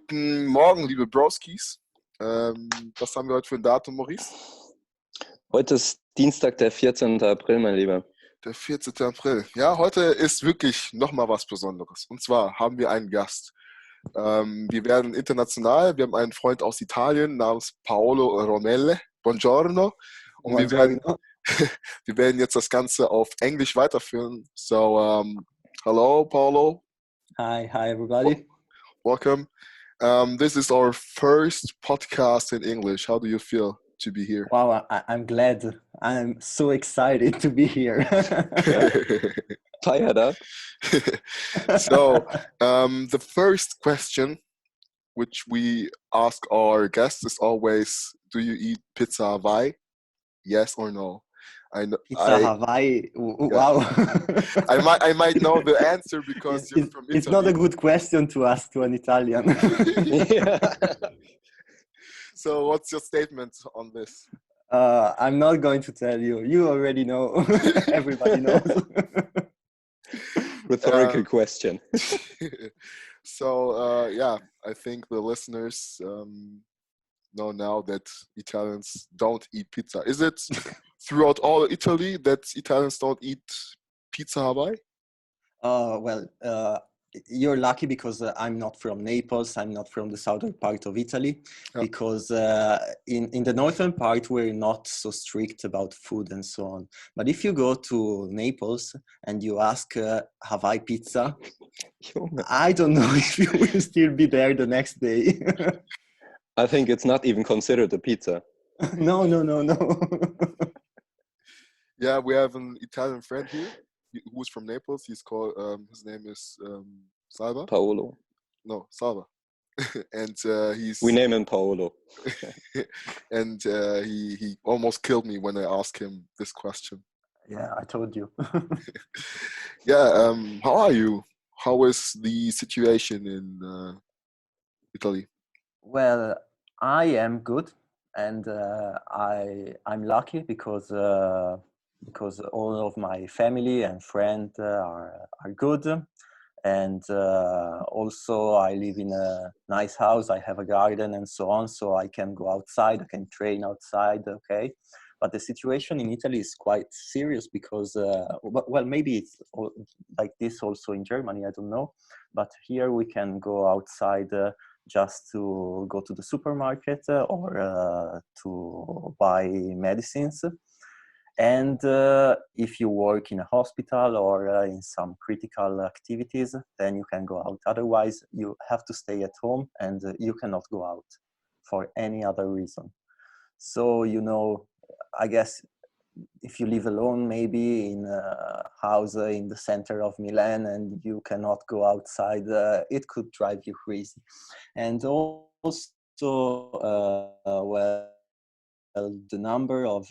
Guten Morgen, liebe Broskis. Was haben wir heute für ein Datum, Maurice? Heute ist Dienstag, der 14. April, mein Lieber. Der 14. April. Ja, heute ist wirklich nochmal was Besonderes. Und zwar haben wir einen Gast. Wir werden international. Wir haben einen Freund aus Italien namens Paolo Romele. Buongiorno. Und wir werden jetzt das Ganze auf Englisch weiterführen. So, hello, Paolo. Hi everybody. Welcome. This is our first podcast in English. How do you feel to be here? Wow, I'm glad. I'm so excited to be here. Fired up. So, the first question which we ask our guests is always, do you eat pizza Hawaii? Yes or no? Pizza Hawaii. Wow. I might know the answer because you're from Italy. It's not a good question to ask to an Italian. Yeah. So what's your statement on this? I'm not going to tell you. You already know. Everybody knows. Rhetorical question. So, yeah, I think the listeners know now that Italians don't eat pizza. Is it throughout all Italy that Italians don't eat pizza Hawaii? Well, you're lucky because I'm not from Naples. I'm not from the southern part of Italy. Yeah. Because in the northern part, we're not so strict about food and so on. But if you go to Naples and you ask Hawaii pizza, I don't know if you will still be there the next day. I think it's not even considered a pizza. No. Yeah, we have an Italian friend here who's from Naples. He's called, his name is Salva. Paolo. No, Salva. And We name him Paolo. And he almost killed me when I asked him this question. Yeah, I told you. Yeah, how are you? How is the situation in Italy? Well, I am good, and I'm lucky because all of my family and friends are good, and also I live in a nice house. I have a garden and so on, so I can go outside. I can train outside. Okay, but the situation in Italy is quite serious because well, maybe it's like this also in Germany. I don't know, but here we can go outside. Just to go to the supermarket or to buy medicines. And if you work in a hospital or in some critical activities, then you can go out. Otherwise, you have to stay at home and you cannot go out for any other reason. So, I guess if you live alone, maybe in a house in the center of Milan and you cannot go outside, it could drive you crazy. And also, well, the number of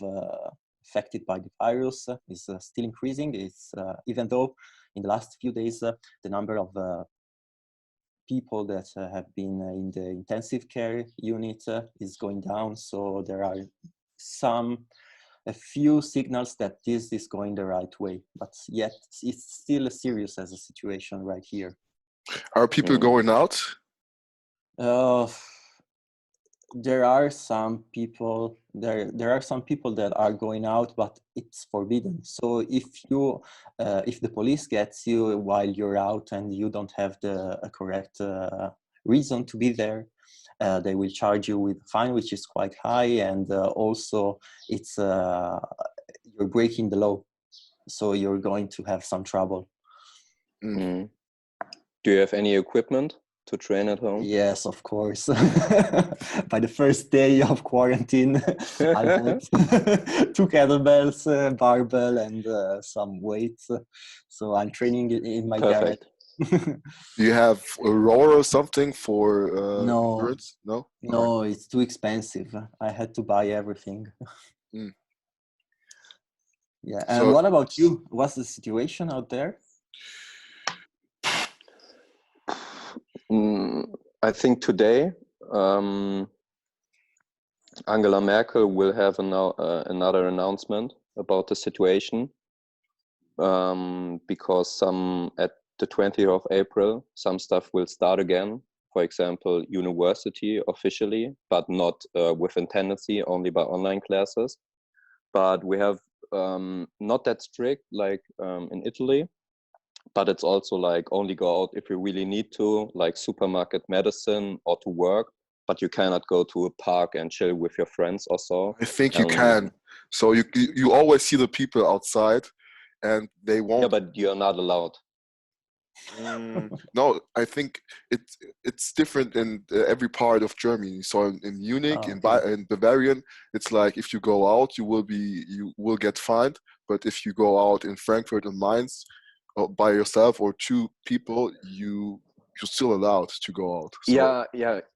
affected by the virus is still increasing. It's even though in the last few days, the number of people that have been in the intensive care unit is going down. So there are a few signals that this is going the right way, but yet it's still as serious as a situation right here. Are people going out? There are some people that are going out, but it's forbidden. So if the police gets you while you're out and you don't have a correct reason to be there, they will charge you with a fine, which is quite high, and also it's you're breaking the law, so you're going to have some trouble. Mm. Do you have any equipment to train at home? Yes, of course. By the first day of quarantine, I bought 2 kettlebells, barbell, and some weights. So I'm training in my garage. Do you have a rower or something for No. endurance? No? No, it's too expensive. I had to buy everything. Yeah. And what about you? What's the situation out there? I think today Angela Merkel will have another announcement about the situation because at the 20th of April, some stuff will start again for example, university officially, but not within tendency, only by online classes. But we have not that strict like in Italy, but it's also like only go out if you really need to, like supermarket, medicine, or to work, but you cannot go to a park and chill with your friends or so. I think you can. So you always see the people outside, and they won't. Yeah, but you're not allowed. No, I think it's different in every part of Germany. So in Munich, in Bavarian, it's like if you go out, you will get fined. But if you go out in Frankfurt and Mainz by yourself or two people, you're still allowed to go out. So,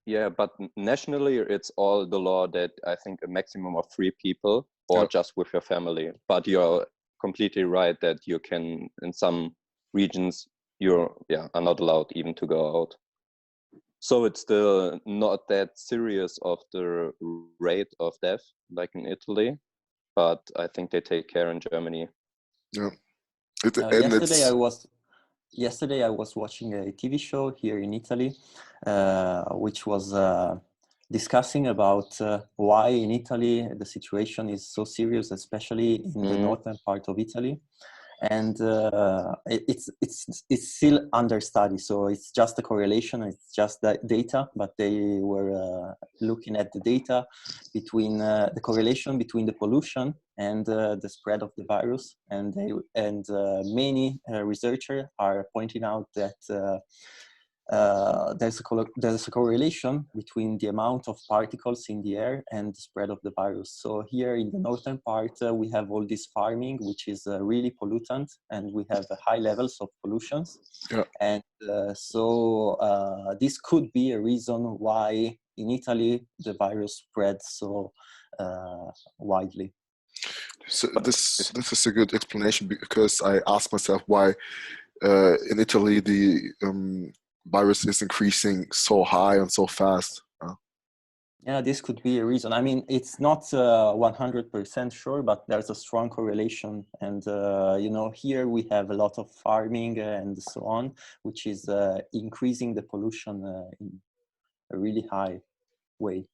yeah. But nationally, it's all the law that I think a maximum of 3 people or just with your family. But you're completely right that you can, in some regions, are not allowed even to go out. So it's still not that serious of the rate of death like in Italy, but I think they take care in Germany. Yeah. Yesterday I was watching a TV show here in Italy, which was discussing about why in Italy the situation is so serious, especially in the northern part of Italy. And it's still under study, so it's just a correlation, it's just that data, but they were looking at the data between the correlation between the pollution and the spread of the virus, and many researchers are pointing out that there's a correlation between the amount of particles in the air and the spread of the virus. So here in the northern part, we have all this farming, which is really pollutant, and we have high levels of pollutions. Yeah. And so this could be a reason why in Italy the virus spread so widely. So this is a good explanation, because I asked myself why in Italy the virus is increasing so high and so fast. Yeah, this could be a reason. I mean, it's not 100% sure, but there's a strong correlation. And, here we have a lot of farming and so on, which is increasing the pollution in a really high way.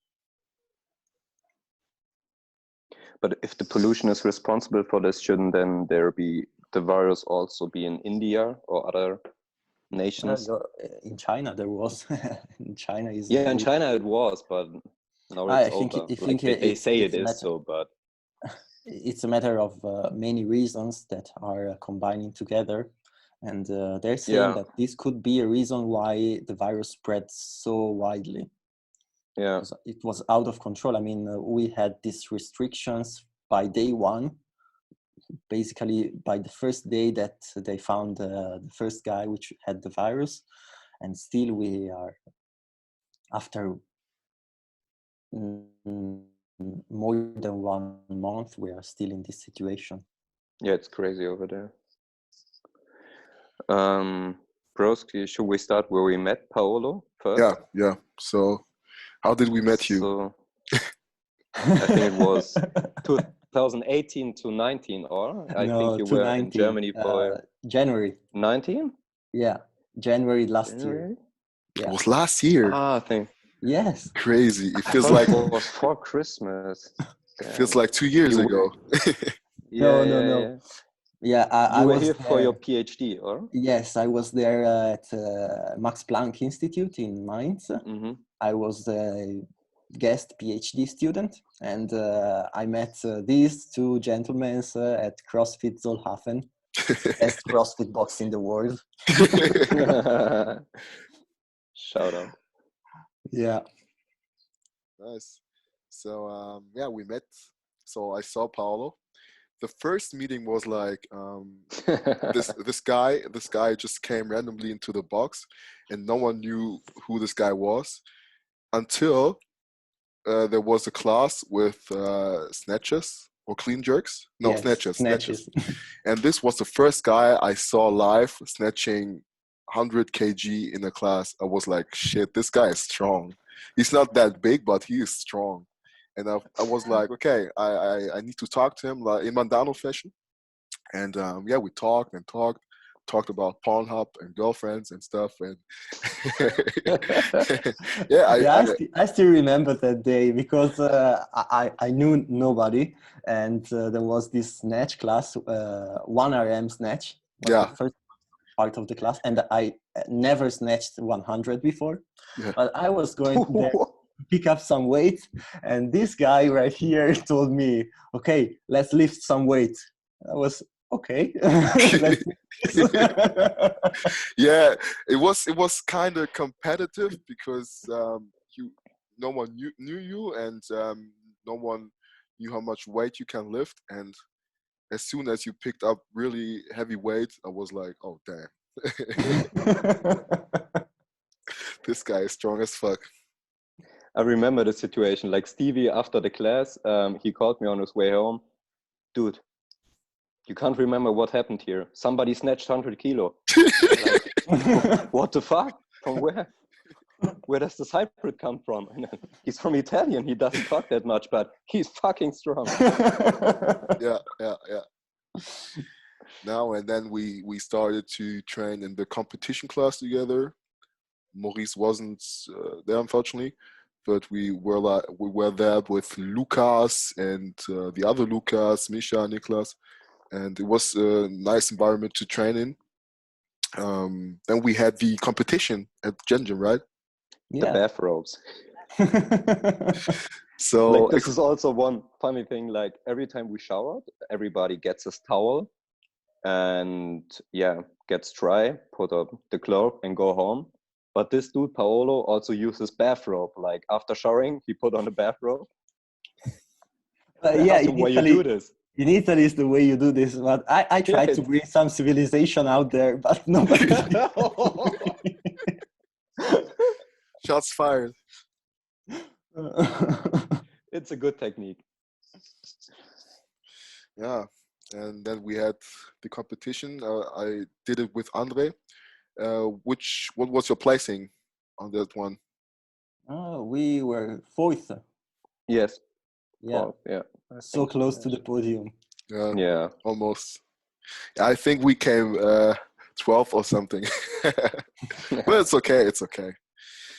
But if the pollution is responsible for this, shouldn't then the virus also be in India or other nations? In China there was. In China in China it was, but now it's over. They say it is so, but it's a matter of many reasons that are combining together, and they're saying that this could be a reason why the virus spread so widely. Yeah, it was out of control. I mean, we had these restrictions by day one. Basically, by the first day that they found the first guy which had the virus, and still we are, after more than 1 month, we are still in this situation. Yeah, it's crazy over there. Broski, should we start where we met Paolo first? Yeah. So, how did we meet you? So, I think it was 2018 to 19, or I think you were 19, in Germany for January 19. Yeah, January last year. Yeah. It was last year. I think. Yes. Crazy. It feels like it was for Christmas. It feels like 2 years ago. No. Yeah, I was here for your PhD, or? Yes, I was there at Max Planck Institute in Mainz. Mm-hmm. I was a guest PhD student, and I met these two gentlemen at CrossFit Zollhafen, best CrossFit box in the world. Shout out. Yeah. Nice. So we met. So I saw Paolo. The first meeting was like this guy just came randomly into the box, and no one knew who this guy was until there was a class with snatches or clean jerks. No, yes, snatches. And this was the first guy I saw live snatching 100 kg in a class. I was like, shit, this guy is strong. He's not that big, but he is strong. And I was like, okay, I need to talk to him like in Mandano fashion. And we talked. talked about PornHub and girlfriends and stuff. And yeah, I still remember that day because I knew nobody, and there was this snatch class, 1 RM snatch was yeah, the first part of the class, and I never snatched 100 before, yeah. but I was going there to pick up some weight, and this guy right here told me, okay, let's lift some weight. I was okay. Let's do this. Yeah, it was kind of competitive because no one knew you, and no one knew how much weight you can lift. And as soon as you picked up really heavy weight, I was like, oh damn, this guy is strong as fuck. I remember the situation. Like Stevie, after the class, he called me on his way home. Dude, you can't remember what happened here. Somebody snatched 100 kilo. Like, what the fuck? From where? Where does this hybrid come from? He's from Italian. He doesn't talk that much, but he's fucking strong. Yeah. Now and then we started to train in the competition class together. Maurice wasn't there, unfortunately, but we were there with Lucas and the other Lucas, Misha, Niklas, and it was a nice environment to train in. Then we had the competition at Genjin, right? The bathrobes. So like, this is also one funny thing. Like, every time we showered, everybody gets his towel and gets dry, put up the cloak and go home. But this dude Paolo also uses bathrobe. Like, after showering, he put on a bathrobe. Yeah, why you do this? In Italy is the way you do this, but I tried to bring some civilization out there, but nobody. Shots fired. It's a good technique. Yeah, and then we had the competition. I did it with Andre. What was your placing on that one? We were 4th. Yes. Yeah. 4th, yeah. So close to the podium. Yeah, almost. I think we came 12th or something. But it's okay. It's okay.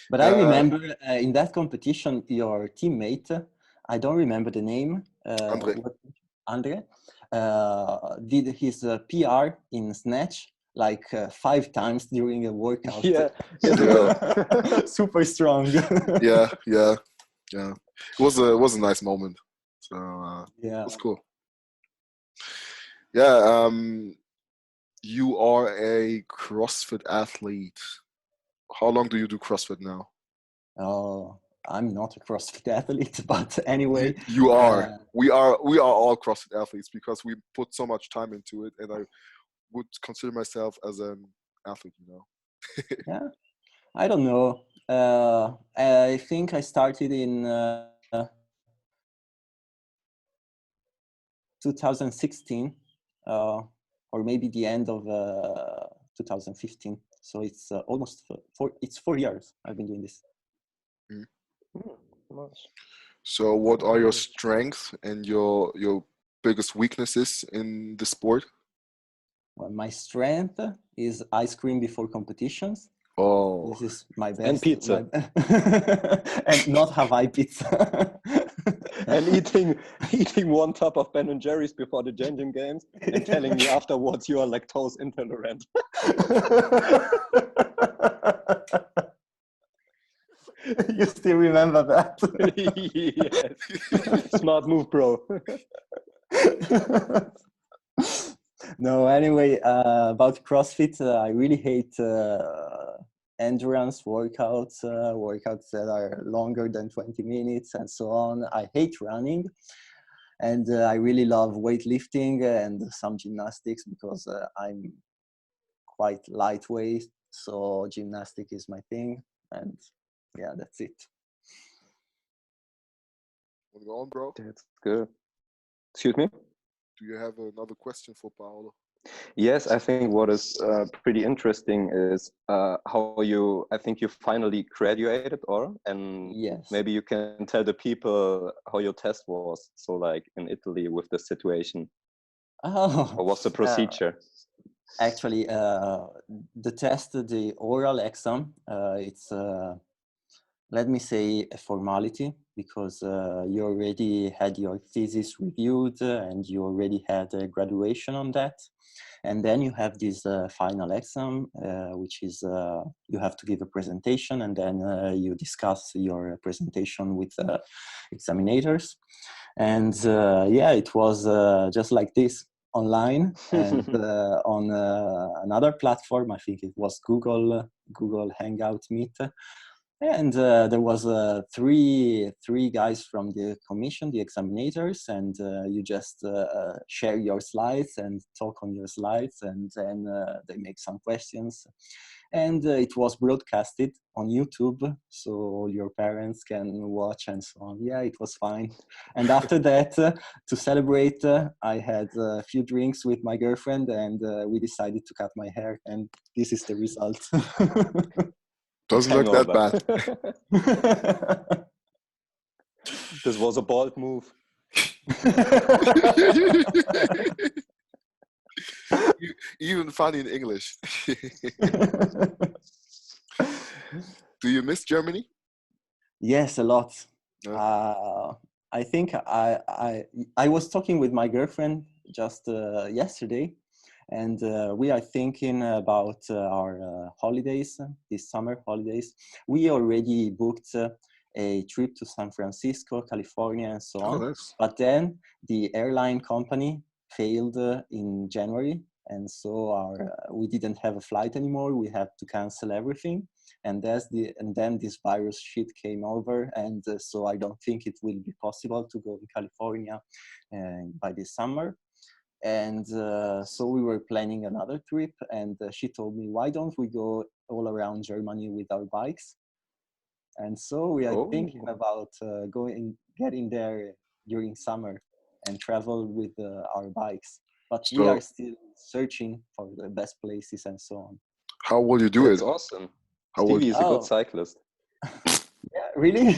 But I remember in that competition, your teammate, I don't remember the name. Andre did his PR in snatch like 5 times during a workout. Yeah. Super strong. Yeah. It was a nice moment. So it was cool. Yeah. You are a CrossFit athlete. How long do you do CrossFit now? Oh, I'm not a CrossFit athlete, but anyway. You are. We are all CrossFit athletes because we put so much time into it, and I would consider myself as an athlete, you know. Yeah, I don't know. I think I started in 2016, or maybe the end of 2015. So it's almost 4 years I've been doing this. Nice. So what are your strengths and your biggest weaknesses in the sport? Well, my strength is ice cream before competitions. Oh. This is my best. And pizza. And not Hawaii pizza. And eating 1 tub of Ben & Jerry's before the Genjin games and telling me afterwards you are lactose intolerant. You still remember that? Yes. Smart move, bro. No, anyway, about CrossFit, I really hate endurance workouts, workouts that are longer than 20 minutes and so on. I hate running, and I really love weightlifting and some gymnastics because I'm quite lightweight, so gymnastic is my thing, and yeah, that's it. What's going on, bro? That's good. Excuse me? Do you have another question for Paolo? Yes, I think what is pretty interesting is how I think you finally graduated, and yes, maybe you can tell the people how your test was. So like in Italy with the situation, oh, what was the procedure? Actually, the test, the oral exam, it's let me say a formality, because you already had your thesis reviewed and you already had a graduation on that. And then you have this final exam, which is you have to give a presentation, and then you discuss your presentation with examinators. And yeah, it was just like this, online, and on another platform. I think it was Google Hangout Meet. And there was three guys from the commission, the examinators, and you just share your slides and talk on your slides, and then they make some questions. And it was broadcasted on YouTube, so all your parents can watch and so on. Yeah, it was fine. And after that, to celebrate, I had a few drinks with my girlfriend, and we decided to cut my hair, and this is the result. Doesn't look that bad. This was a bold move. Even funny in English. Do you miss Germany? Yes, a lot. Yeah. I think I was talking with my girlfriend just yesterday, and we are thinking about our holidays, these summer holidays. We already booked a trip to San Francisco, California, and so on. Nice. But then the airline company failed in January, and so we didn't have a flight anymore. We had to cancel everything. And then this virus shit came over, and so I don't think it will be possible to go to California by this summer. And so we were planning another trip, and she told me, why don't we go all around Germany with our bikes? And so we are thinking about getting there during summer and travel with our bikes. But we are still searching for the best places and so on. How will you do That's it? awesome. Stevie is a good cyclist. Yeah, really?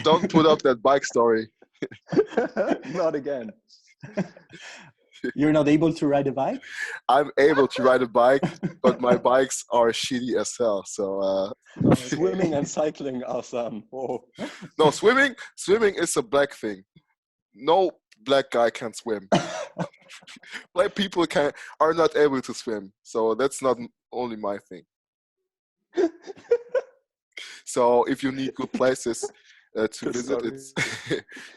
Don't put up that bike story. Not again. You're not able to ride a bike? I'm able to ride a bike, but my bikes are shitty as hell. So swimming and cycling are some. Oh. No, swimming is a black thing. No black guy can swim. Black people are not able to swim, so that's not only my thing. So if you need good places to visit,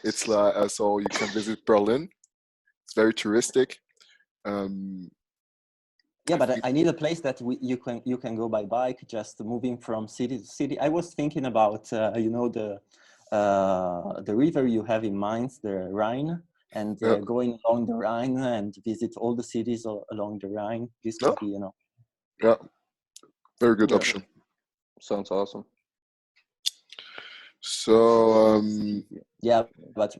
it's like so you can visit Berlin. It's very touristic. Yeah, but I need a place that you can go by bike, just moving from city to city. I was thinking about the river you have in Mainz, the Rhine, and going along the Rhine and visit all the cities along the Rhine. This could be, Yeah, very good option. Sounds awesome. So yeah, but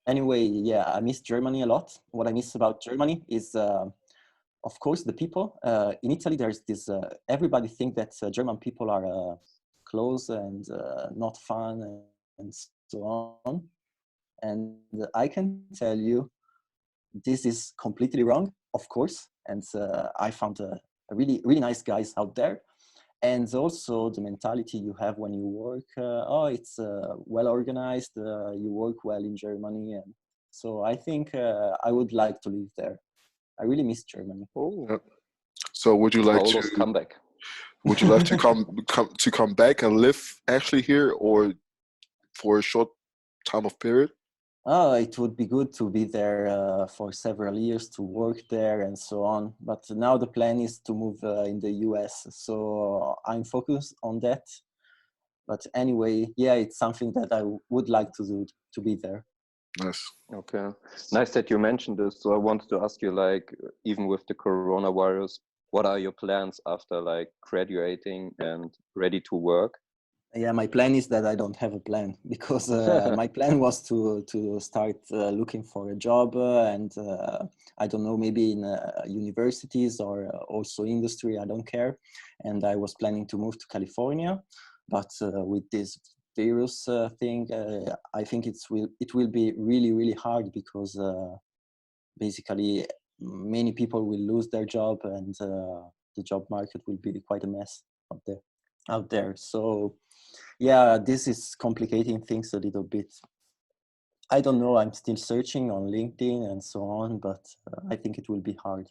anyway, yeah, I miss Germany a lot. What I miss about Germany is, of course, the people. In Italy, there's this. Everybody think that German people are close and not fun and so on. And I can tell you, this is completely wrong, of course. And I found really, really nice guys out there. And also the mentality you have when you work, it's well organized, you work well in Germany. And so I think I would like to live there. I really miss Germany. Yeah. So would you like to come back? Would you like to come back and live actually here, or for a short time of period? It would be good to be there for several years, to work there and so on. But now the plan is to move in the US. So I'm focused on that. But anyway, yeah, it's something that I would like to do, to be there. Nice. Okay. Nice that you mentioned this. So I wanted to ask you, like, even with the coronavirus, what are your plans after like graduating and ready to work? Yeah, my plan is that I don't have a plan, because my plan was to start looking for a job and I don't know, maybe in universities or also industry, I don't care. And I was planning to move to California, but with this virus thing, I think it will be really, really hard, because basically many people will lose their job, and the job market will be quite a mess out there. So yeah, this is complicating things a little bit. I don't know, I'm still searching on LinkedIn and so on, but I think it will be hard.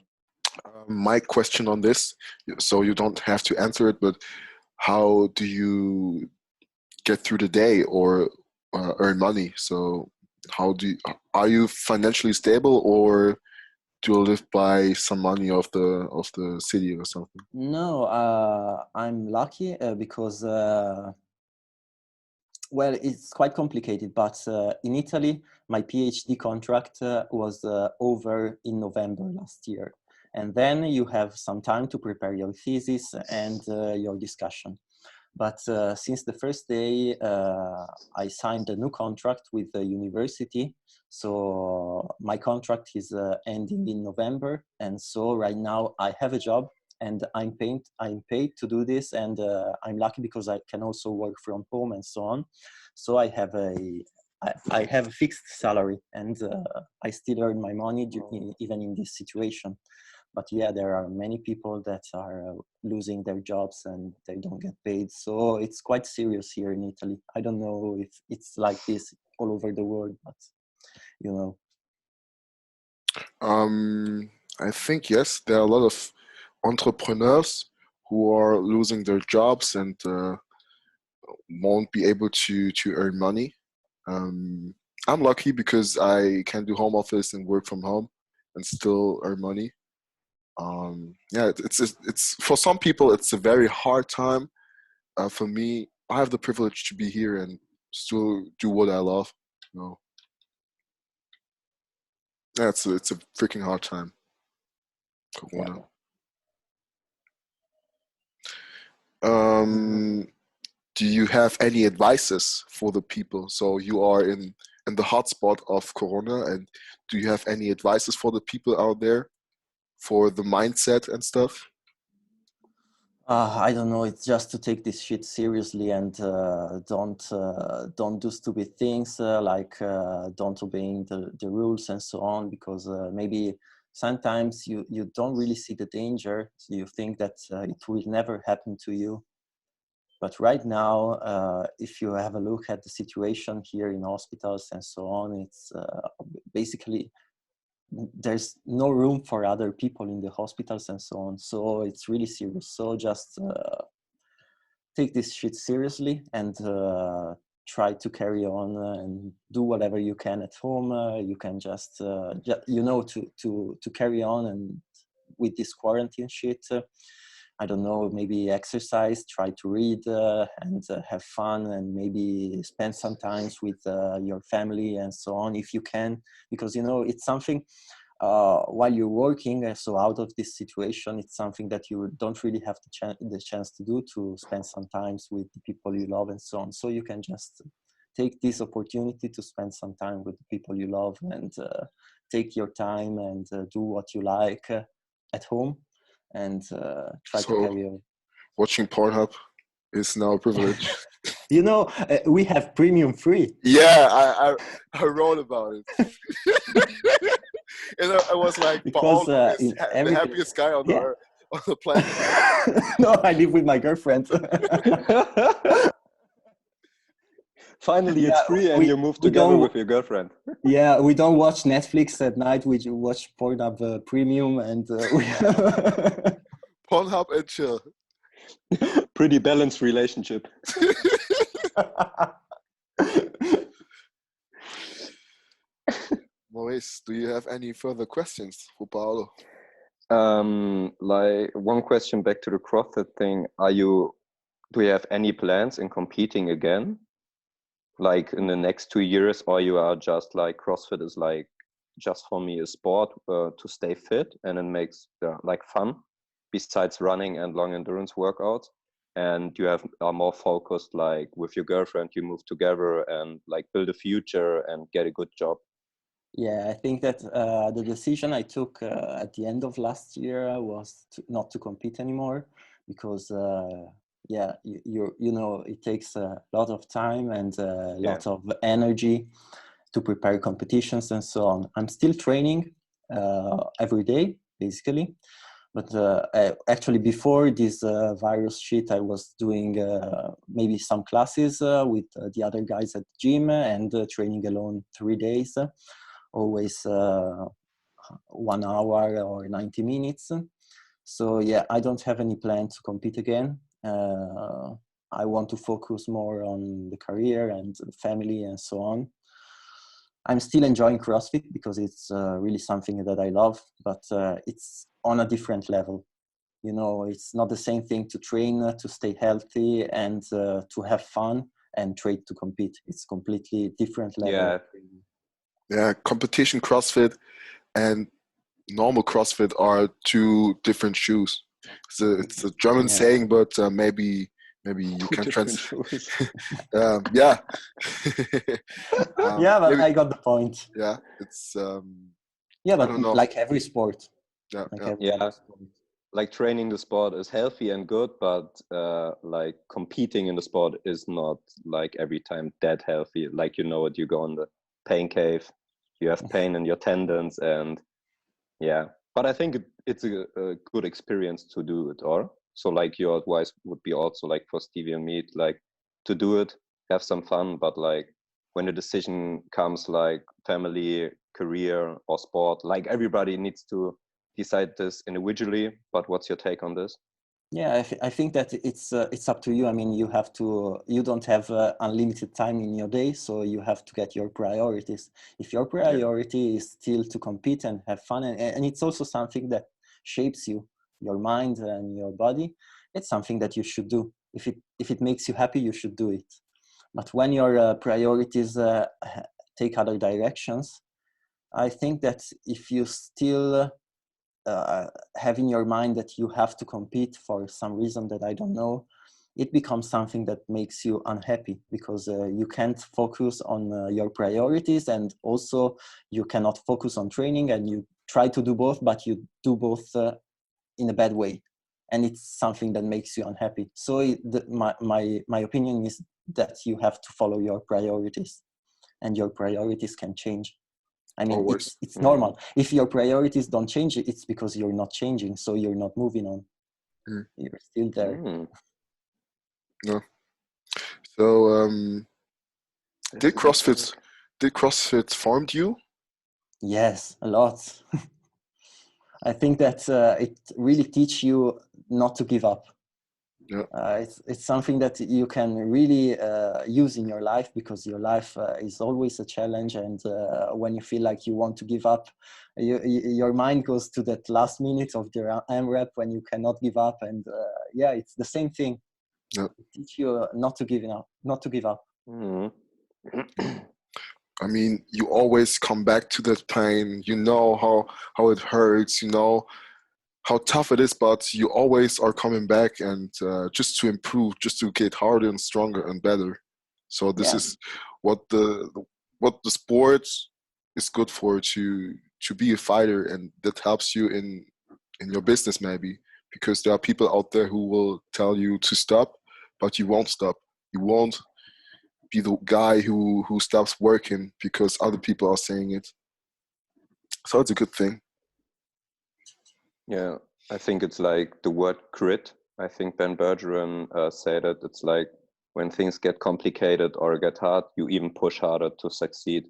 My question on this, so you don't have to answer it, but how do you get through the day or earn money? So are you financially stable, or do you live by some money of the city or something? No, I'm lucky because well, it's quite complicated, but in Italy, my PhD contract was over in November last year. And then you have some time to prepare your thesis and your discussion. But since the first day, I signed a new contract with the university. So my contract is ending in November. And so right now I have a job, and I'm paid to do this. And I'm lucky because I can also work from home and so on. So I have a fixed salary, and I still earn my money even in this situation. But yeah, there are many people that are losing their jobs and they don't get paid. So it's quite serious here in Italy. I don't know if it's like this all over the world, but you know. I think yes, there are a lot of entrepreneurs who are losing their jobs and won't be able to earn money. I'm lucky because I can do home office and work from home and still earn money. Yeah, it's for some people it's a very hard time. For me, I have the privilege to be here and still do what I love. You know, yeah, it's a freaking hard time. Corona. Yeah. Do you have any advices for the people? So you are in the hotspot of Corona, and do you have any advices for the people out there for the mindset and stuff? I don't know. It's just to take this shit seriously and don't do stupid things like don't obeying the rules and so on, because maybe sometimes you don't really see the danger. So you think that it will never happen to you. But right now, if you have a look at the situation here in hospitals and so on, it's basically there's no room for other people in the hospitals and so on. So it's really serious. So just take this shit seriously and try to carry on and do whatever you can at home. You can just, to carry on and with this quarantine shit. I don't know, maybe exercise, try to read and have fun, and maybe spend some time with your family and so on if you can, because it's something while you're working, so out of this situation, it's something that you don't really have the chance to do, to spend some time with the people you love and so on. So you can just take this opportunity to spend some time with the people you love and take your time and do what you like at home and try to So carry on. watching PornHub is now a privilege. We have premium free. Yeah, I wrote about it. And I was like, Because Paolo is the happiest guy on the planet. No, I live with my girlfriend. Finally, it's free and you move together with your girlfriend. Yeah, we don't watch Netflix at night. We watch PornHub Premium and PornHub and chill. Pretty balanced relationship. Maurice, do you have any further questions for Paolo? Like one question back to the CrossFit thing. Do you have any plans in competing again? Like in the next 2 years, or you are just like CrossFit is like just for me a sport to stay fit and it makes like fun besides running and long endurance workouts, and you are more focused like with your girlfriend, you move together and like build a future and get a good job? Yeah, I think that the decision I took at the end of last year was not to compete anymore, because it takes a lot of time and a lot of energy to prepare competitions and so on. I'm still training every day, basically. But actually, before this virus shit, I was doing maybe some classes with the other guys at the gym and training alone 3 days, always 1 hour or 90 minutes. So yeah, I don't have any plan to compete again. I want to focus more on the career and the family and so on. I'm still enjoying CrossFit because it's really something that I love, but it's on a different level. You know, it's not the same thing to train to stay healthy and to have fun and train to compete. It's completely different level. Yeah. Yeah, competition CrossFit and normal CrossFit are two different shoes. It's a German saying, but maybe you can translate. Yeah. Yeah, but maybe, I got the point. yeah, it's yeah, I but don't know. like every sport. Yeah, like yeah. every other sport. Like training the sport is healthy and good, but like competing in the sport is not like every time that healthy. Like, you know what, you go on the pain cave, you have pain in your tendons, and yeah. But I think it's a good experience to do it, or so like your advice would be also like for Stevie and me, like to do it, have some fun, but like when the decision comes like family, career or sport, like everybody needs to decide this individually. But what's your take on this? Yeah, I think that it's up to you. I mean, you don't have unlimited time in your day, so you have to get your priorities. If your priority is still to compete and have fun, and it's also something that shapes you, your mind and your body, it's something that you should do. If it makes you happy, you should do it. But when your priorities take other directions, I think that if you still have in your mind that you have to compete for some reason that I don't know, it becomes something that makes you unhappy because you can't focus on your priorities, and also you cannot focus on training, and you try to do both, but you do both in a bad way, and it's something that makes you unhappy. So my opinion is that you have to follow your priorities, and your priorities can change. I mean, Always. it's normal. If your priorities don't change, it's because you're not changing, so you're not moving on. You're still there. No. So, did CrossFit formed you? Yes, a lot. I think that it really teaches you not to give up. Yeah. It's something that you can really use in your life, because your life is always a challenge, and when you feel like you want to give up, your mind goes to that last minute of the AMRAP when you cannot give up, and yeah, it's the same thing. Yeah. It teaches you not to give up. I mean, you always come back to that pain. You know how it hurts. You know how tough it is, but you always are coming back, and just to improve, just to get harder and stronger and better. So this is what the sport is good for, to be a fighter, and that helps you in your business maybe, because there are people out there who will tell you to stop, but you won't stop. You won't be the guy who stops working because other people are saying it. So it's a good thing. Yeah, I think it's like the word grit. I think Ben Bergeron said it. It's like when things get complicated or get hard, you even push harder to succeed.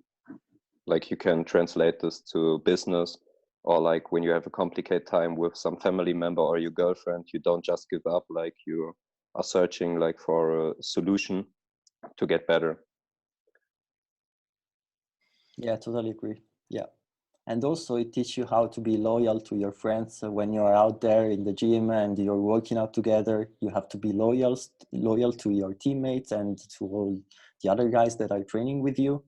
Like you can translate this to business, or like when you have a complicated time with some family member or your girlfriend, you don't just give up. Like you are searching like for a solution to get better. Yeah, totally agree. Yeah. And also it teaches you how to be loyal to your friends. When you're out there in the gym and you're working out together, you have to be loyal to your teammates and to all the other guys that are training with you.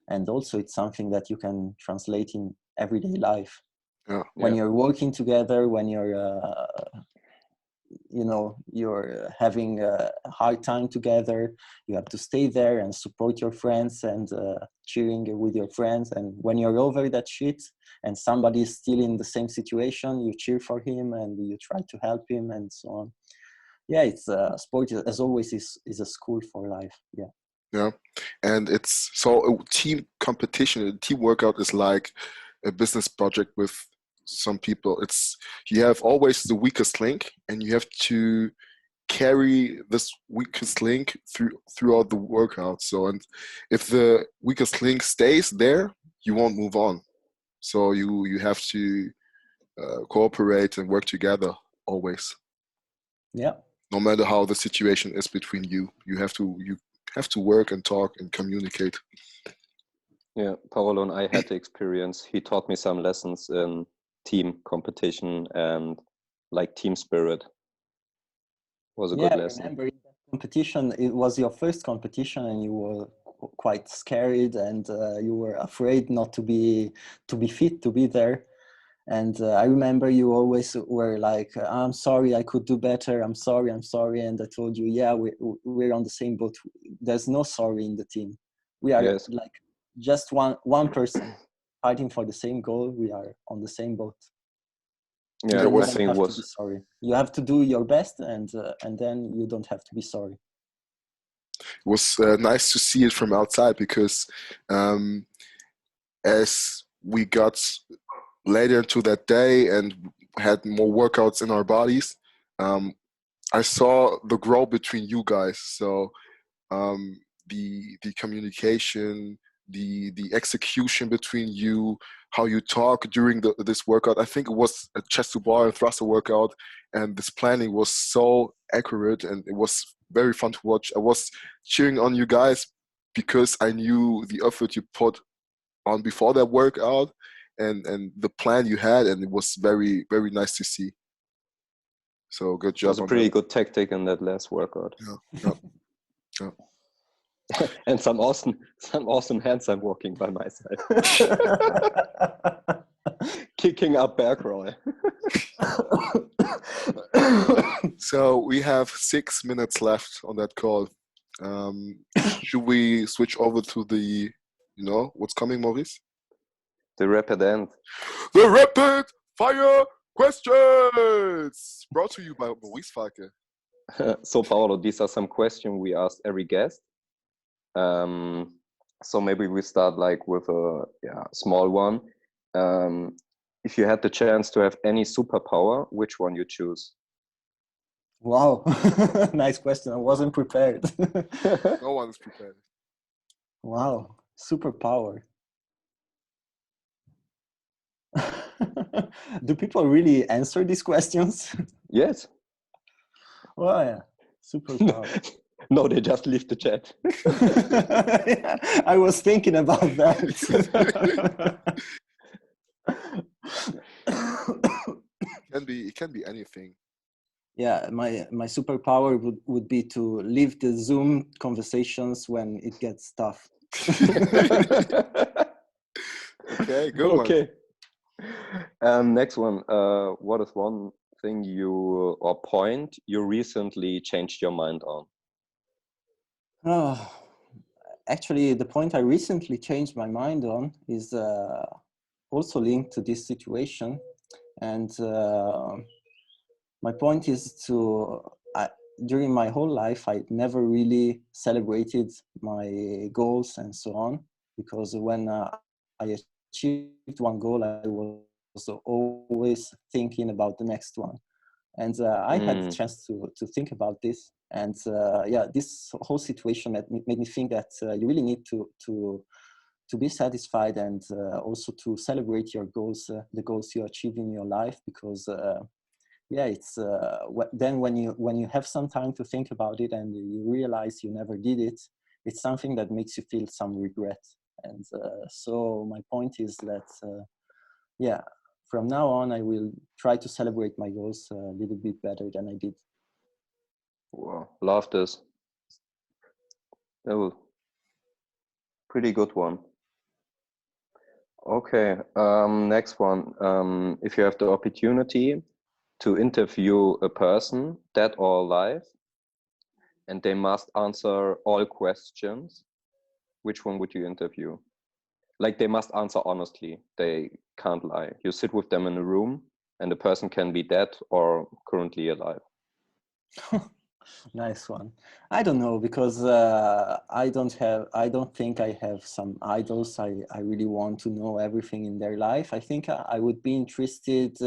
And also it's something that you can translate in everyday life. Yeah. When you're working together, when you're you're having a hard time together, you have to stay there and support your friends and cheering with your friends. And when you're over that shit and somebody is still in the same situation, you cheer for him and you try to help him and so on. Yeah, it's sport as always is a school for life. Yeah, and it's so a team competition, a team workout is like a business project with some people, it's you have always the weakest link, and you have to carry this weakest link throughout the workout. So, and if the weakest link stays there, you won't move on. So you have to cooperate and work together always. Yeah. No matter how the situation is between you, you have to work and talk and communicate. Yeah, Paolo and I had the experience. He taught me some lessons in team competition and like team spirit. Was a good lesson. I remember in that competition, it was your first competition, and you were quite scared, and you were afraid not to be fit to be there. And I remember you always were like, I'm sorry, I could do better. I'm sorry. And I told you, yeah, we're on the same boat. There's no sorry in the team. We are like just one person fighting for the same goal. We are on the same boat. Yeah, you I think have to be sorry. You have to do your best, and then you don't have to be sorry. It was nice to see it from outside, because as we got later into that day and had more workouts in our bodies, I saw the growth between you guys. So the communication, the execution between you, how you talk during this workout. I think it was a chest to bar and thruster workout, and this planning was so accurate, and it was very fun to watch. I was cheering on you guys because I knew the effort you put on before that workout, and the plan you had, and it was very, very nice to see. So good job. It was a pretty good tactic in that last workout. Yeah. And some awesome handstand walking by my side. Kicking up back roll. So we have 6 minutes left on that call. Should we switch over to the, what's coming, Maurice? The rapid end. The rapid fire questions, brought to you by Maurice Falke. So Paolo, these are some questions we asked every guest. So maybe we start like with a small one. If you had the chance to have any superpower, which one you choose? Wow, nice question. I wasn't prepared. No one is prepared. Wow, superpower. Do people really answer these questions? Yes. Well, yeah, superpower. No, they just leave the chat. Yeah, I was thinking about that. It can be anything. Yeah, my superpower would be to leave the Zoom conversations when it gets tough. Okay, good one. Next one. What is one thing or point you recently changed your mind on? Oh, actually, the point I recently changed my mind on is also linked to this situation. And my point is during my whole life, I never really celebrated my goals and so on, because when I achieved one goal, I was always thinking about the next one. And I had the chance to think about this. And this whole situation made me think that you really need to be satisfied, and also to celebrate your goals, the goals you achieve in your life, because it's then when you have some time to think about it and you realize you never did it, it's something that makes you feel some regret. And so my point is that from now on I will try to celebrate my goals a little bit better than I did. Wow, love this. That was pretty good one. Okay, next one. If you have the opportunity to interview a person, dead or alive, and they must answer all questions, which one would you interview? Like, they must answer honestly. They can't lie. You sit with them in a room, and the person can be dead or currently alive. Nice one. I don't know because I don't think I have some idols. I really want to know everything in their life. I think I would be interested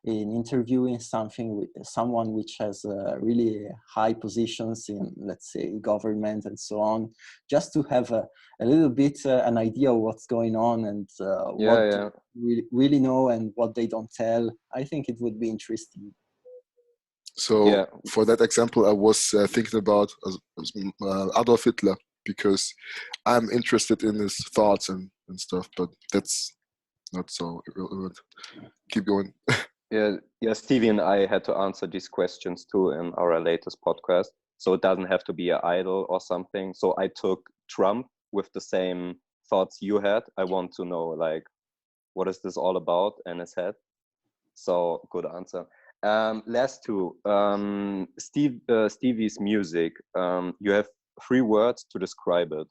in interviewing someone which has really high positions in, let's say, government and so on, just to have a little bit an idea of what's going on and what Yeah. they really know and what they don't tell. I think it would be interesting. So Yeah. for that example, I was thinking about Adolf Hitler, because I'm interested in his thoughts and stuff, but that's not so irrelevant. Keep going. Yeah, Stevie and I had to answer these questions too in our latest podcast. So it doesn't have to be an idol or something. So I took Trump with the same thoughts you had. I want to know, like, what is this all about in his head? So good answer. Last two. Stevie's music. You have 3 words to describe it.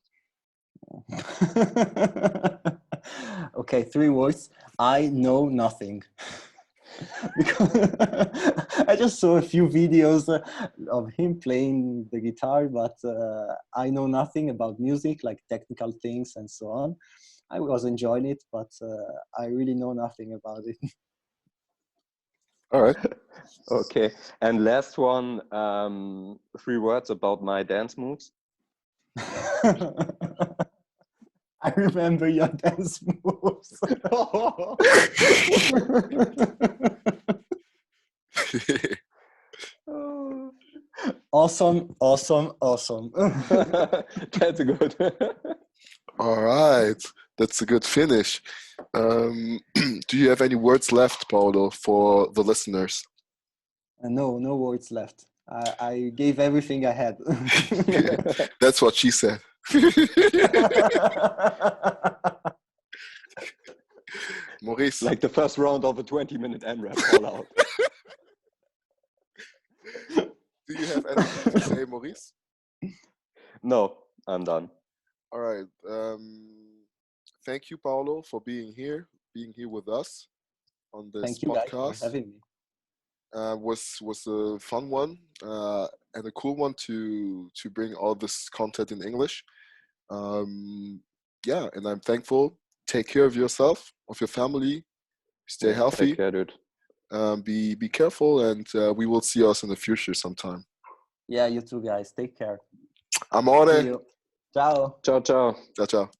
Okay, 3 words. I know nothing. Because I just saw a few videos of him playing the guitar, but I know nothing about music, like technical things and so on. I was enjoying it, but I really know nothing about it. All right. Okay. And last one, 3 words about my dance moves. I remember your dance moves. Awesome. That's good. All right. That's a good finish. Do you have any words left, Paolo, for the listeners? No words left. I gave everything I had. That's what she said. Maurice. Like the first round of a 20-minute NRAP all out. Do you have anything to say, Maurice? No, I'm done. All right. Thank you, Paolo, for being here with us on this Thank you podcast. guys for having me. Was a fun one and a cool one to bring all this content in English. Yeah, and I'm thankful. Take care of yourself, of your family. Stay healthy. Take care, dude. Be careful, and we will see us in the future sometime. Yeah, you too, guys. Take care. Amore. See you. Ciao. Ciao, ciao. Ciao, ciao.